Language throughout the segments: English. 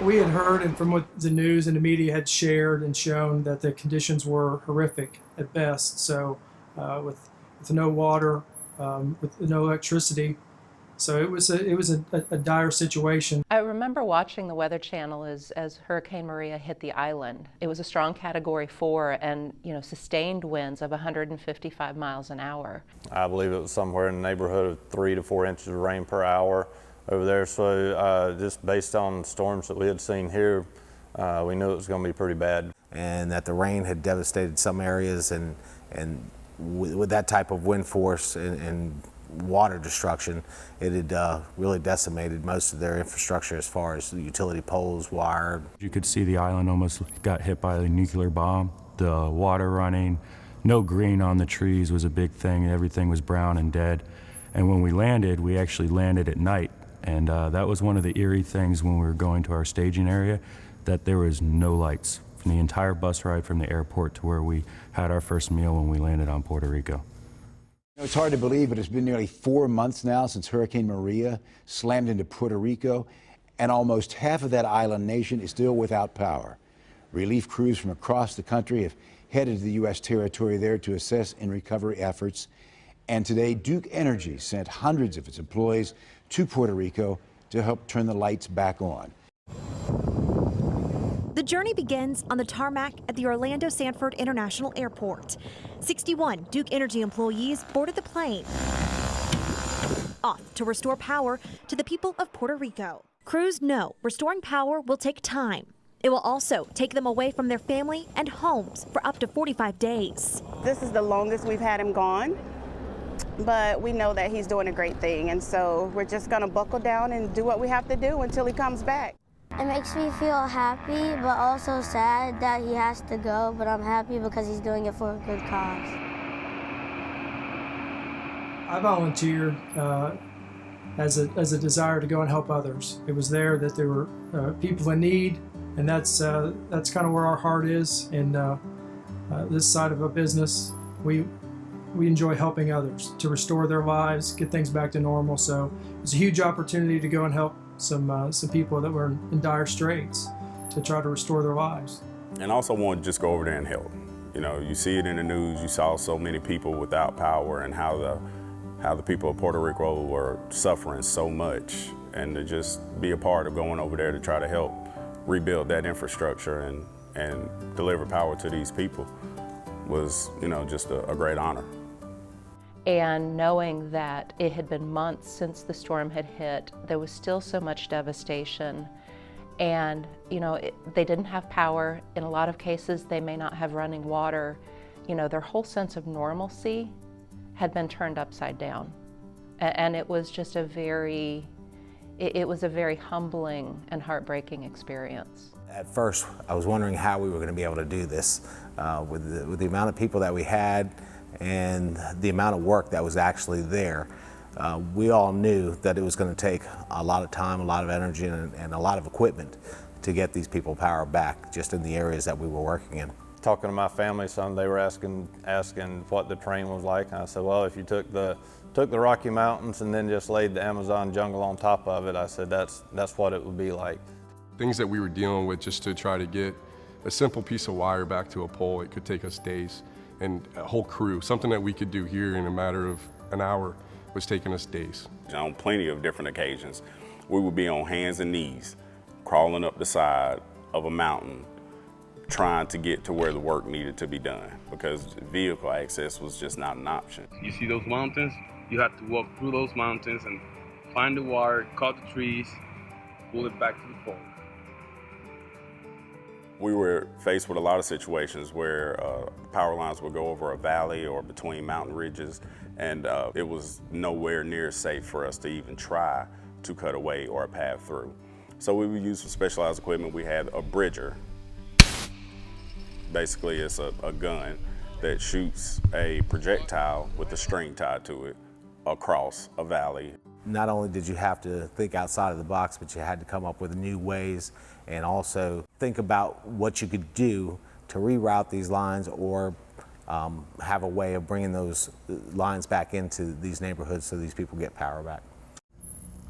We had heard, and from what the news and the media had shared and shown, that the conditions were horrific at best. So with no water, with no electricity, so it was a dire situation. I remember watching the Weather Channel as Hurricane Maria hit the island. It was a strong Category 4 and sustained winds of 155 miles an hour. I believe it was somewhere in the neighborhood of 3 to 4 inches of rain per hour over there. So just based on storms that we had seen here, we knew it was going to be pretty bad. And that the rain had devastated some areas, and with that type of wind force and water destruction, it had really decimated most of their infrastructure as far as the utility poles, wire. You could see the island almost got hit by a nuclear bomb. The water running, no green on the trees was a big thing. Everything was brown and dead. And when we landed, we actually landed at night. And that was one of the eerie things when we were going to our staging area, that there was no lights from the entire bus ride from the airport to where we had our first meal when we landed on Puerto Rico. It's hard to believe, but it's been nearly 4 months now since Hurricane Maria slammed into Puerto Rico, and almost half of that island nation is still without power. Relief crews from across the country have headed to the U.S. territory there to assess and recovery efforts. And today, Duke Energy sent hundreds of its employees to Puerto Rico to help turn the lights back on. The journey begins on the tarmac at the Orlando Sanford International Airport. 61 Duke Energy employees boarded the plane, off to restore power to the people of Puerto Rico. Crews know restoring power will take time. It will also take them away from their family and homes for up to 45 days. This is the longest we've had him gone, but we know that he's doing a great thing, and so we're just going to buckle down and do what we have to do until he comes back. It makes me feel happy, but also sad that he has to go, but I'm happy because he's doing it for a good cause. I volunteered as a desire to go and help others. It was there that there were people in need, and that's kind of where our heart is in this side of a business. We enjoy helping others to restore their lives, get things back to normal. So it's a huge opportunity to go and help some people that were in dire straits to try to restore their lives. And also want to just go over there and help. You see it in the news. You saw so many people without power and how the people of Puerto Rico were suffering so much, and to just be a part of going over there to try to help rebuild that infrastructure and deliver power to these people was, just a great honor. And knowing that it had been months since the storm had hit, there was still so much devastation. And, they didn't have power. In a lot of cases, they may not have running water. Their whole sense of normalcy had been turned upside down. And it was just it was a very humbling and heartbreaking experience. At first, I was wondering how we were going to be able to do this with the amount of people that we had and the amount of work that was actually there. We all knew that it was going to take a lot of time, a lot of energy, and a lot of equipment to get these people power back just in the areas that we were working in. Talking to my family, they were asking what the terrain was like, and I said, well, if you took the Rocky Mountains and then just laid the Amazon jungle on top of it, I said that's what it would be like. Things that we were dealing with just to try to get a simple piece of wire back to a pole, it could take us days. And a whole crew, something that we could do here in a matter of an hour was taking us days. On plenty of different occasions, we would be on hands and knees, crawling up the side of a mountain, trying to get to where the work needed to be done, because vehicle access was just not an option. You see those mountains, you have to walk through those mountains and find the wire, cut the trees, pull it back to the pole. We were faced with a lot of situations where power lines would go over a valley or between mountain ridges, and it was nowhere near safe for us to even try to cut away or a path through. So we would use some specialized equipment. We had a bridger. Basically, it's a gun that shoots a projectile with a string tied to it across a valley. Not only did you have to think outside of the box, but you had to come up with new ways and also think about what you could do to reroute these lines or have a way of bringing those lines back into these neighborhoods so these people get power back.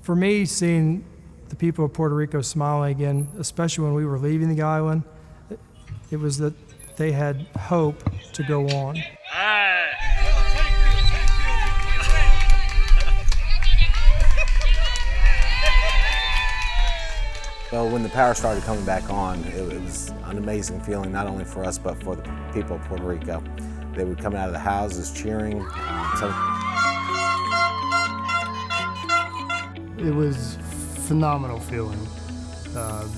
For me, seeing the people of Puerto Rico smiling again, especially when we were leaving the island, it was that they had hope to go on. Well, when the power started coming back on, it was an amazing feeling, not only for us, but for the people of Puerto Rico. They would come out of the houses cheering. It was phenomenal feeling.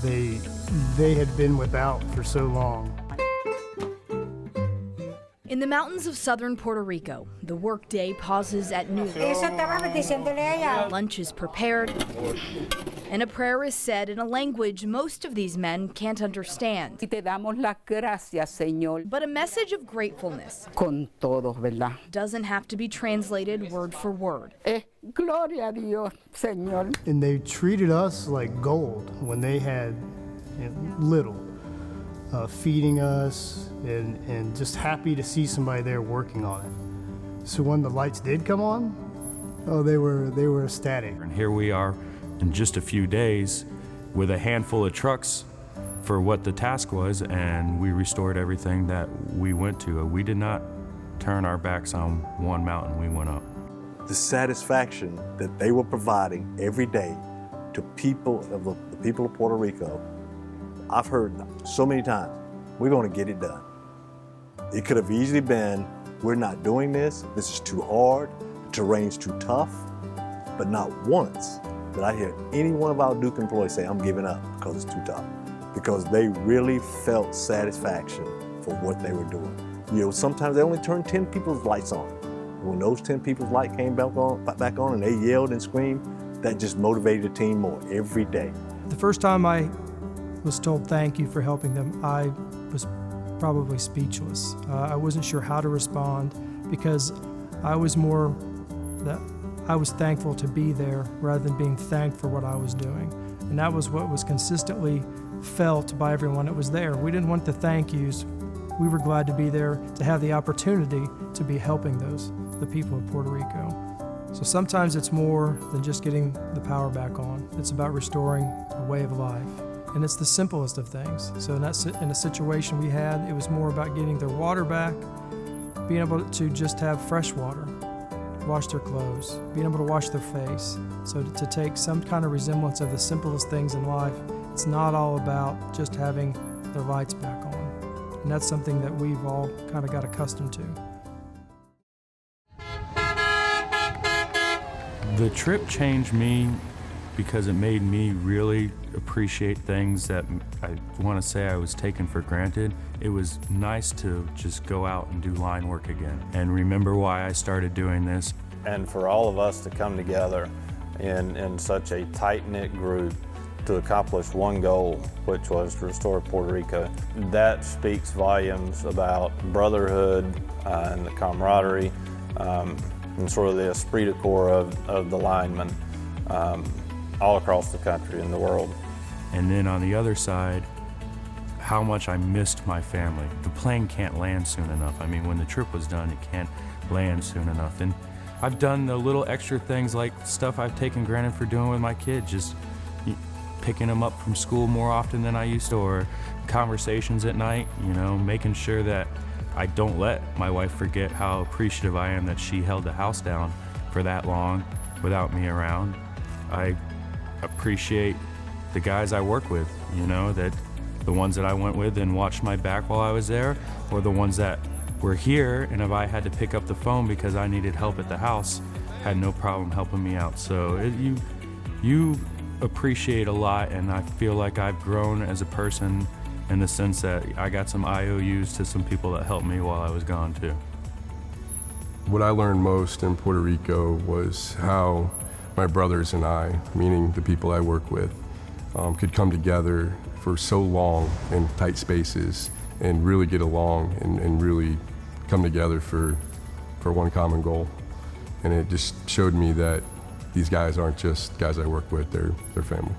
They had been without for so long. In the mountains of southern Puerto Rico, the workday pauses at noon. Lunch is prepared, and a prayer is said in a language most of these men can't understand. But a message of gratefulness doesn't have to be translated word for word. Gloria a Dios, Señor. And they treated us like gold when they had little. Feeding us and just happy to see somebody there working on it. So when the lights did come on, oh, they were ecstatic. And here we are in just a few days with a handful of trucks for what the task was, and we restored everything that we went to. We did not turn our backs on one mountain we went up. The satisfaction that they were providing every day to people of the people of Puerto Rico, I've heard so many times, we're going to get it done. It could have easily been, we're not doing this, this is too hard, the terrain's too tough, but not once did I hear any one of our Duke employees say, I'm giving up because it's too tough. Because they really felt satisfaction for what they were doing. You know, sometimes they only turned 10 people's lights on. When those 10 people's light came back on and they yelled and screamed, that just motivated the team more every day. The first time I was told thank you for helping them, I was probably speechless. I wasn't sure how to respond because I was thankful to be there rather than being thanked for what I was doing. And that was what was consistently felt by everyone that was there. We didn't want the thank yous. We were glad to be there to have the opportunity to be helping the people of Puerto Rico. So sometimes it's more than just getting the power back on. It's about restoring a way of life. And it's the simplest of things. So in a situation we had, it was more about getting their water back, being able to just have fresh water, wash their clothes, being able to wash their face. So to take some kind of resemblance of the simplest things in life, it's not all about just having their lights back on. And that's something that we've all kind of got accustomed to. The trip changed me because it made me really appreciate things that I want to say I was taking for granted. It was nice to just go out and do line work again and remember why I started doing this. And for all of us to come together in such a tight-knit group to accomplish one goal, which was to restore Puerto Rico, that speaks volumes about brotherhood and the camaraderie and sort of the esprit de corps of the linemen all across the country and the world. And then on the other side, how much I missed my family. The plane can't land soon enough. I mean, when the trip was done, it can't land soon enough. And I've done the little extra things like stuff I've taken granted for doing with my kids, just picking them up from school more often than I used to, or conversations at night, making sure that I don't let my wife forget how appreciative I am that she held the house down for that long without me around. I appreciate the guys I work with, that the ones that I went with and watched my back while I was there, or the ones that were here, and if I had to pick up the phone because I needed help at the house, had no problem helping me out. So you appreciate a lot, and I feel like I've grown as a person in the sense that I got some IOUs to some people that helped me while I was gone too. What I learned most in Puerto Rico was how my brothers and I, meaning the people I work with, could come together for so long in tight spaces and really get along and really come together for one common goal. And it just showed me that these guys aren't just guys I work with, they're family.